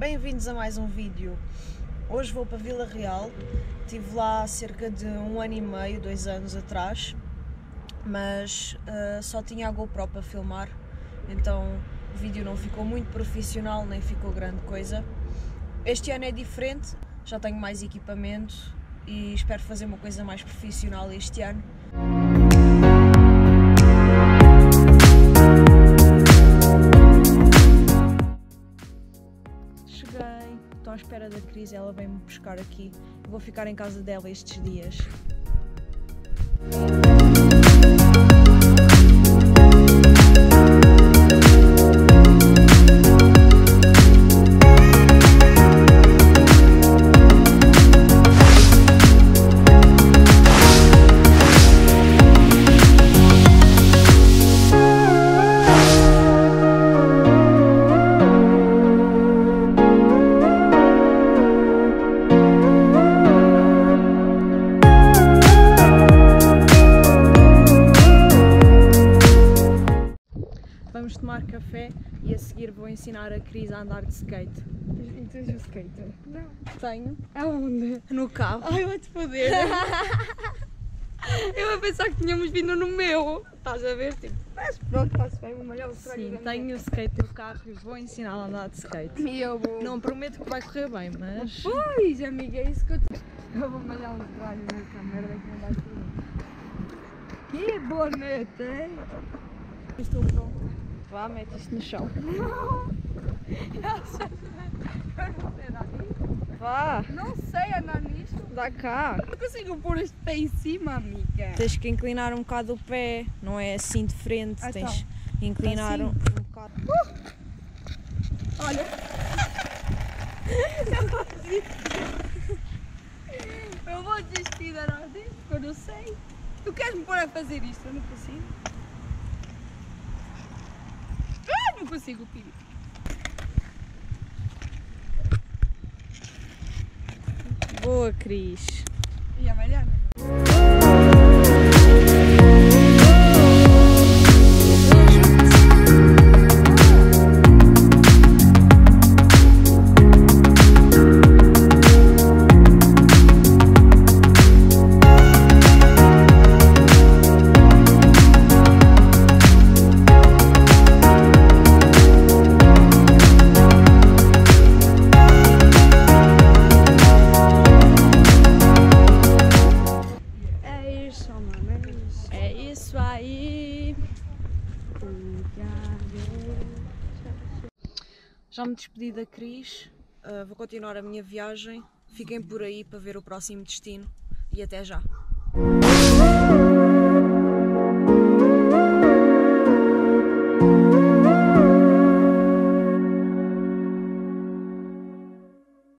Bem-vindos a mais um vídeo. Hoje vou para Vila Real. Estive lá há cerca de 1 ano e meio, 2 anos atrás, mas só tinha a GoPro para filmar, então o vídeo não ficou muito profissional, nem ficou grande coisa. Este ano é diferente, já tenho mais equipamento e espero fazer uma coisa mais profissional este ano. Cheguei, estou à espera da Cris, ela vem-me buscar aqui. Vou ficar em casa dela estes dias. Vamos tomar café e a seguir vou ensinar a Cris a andar de skate. E tens o skater? Não. Tenho. Aonde? No carro. Ai, vai-te foder. Eu a pensar que tínhamos vindo no meu. Estás a ver? Tipo, mas pronto, está-se bem, vou malhar o trago. Sim, tenho o skate no carro e vou ensiná-la a andar de skate. E eu vou... Não prometo que vai correr bem, mas... Pois, amiga, é isso que eu vou malhar os trajes nessa merda que não vai tudo. Que bonito, hein? Estou pronto. Vá, mete isto no chão. Eu não sei andar nisto. Vá, Não sei andar nisto. dá cá. Não consigo pôr este pé em cima, amiga. Tens que inclinar um bocado o pé, não é assim de frente, Então, tens que inclinar assim? um bocado. Olha. Eu vou desistir de andar disto, porque eu não sei. Tu queres me pôr a fazer isto? Eu não consigo. Não consigo, filho. Boa, Cris. E a Mariana? É isso aí. Já me despedi da Cris, vou continuar a minha viagem. Fiquem por aí para ver o próximo destino e até já.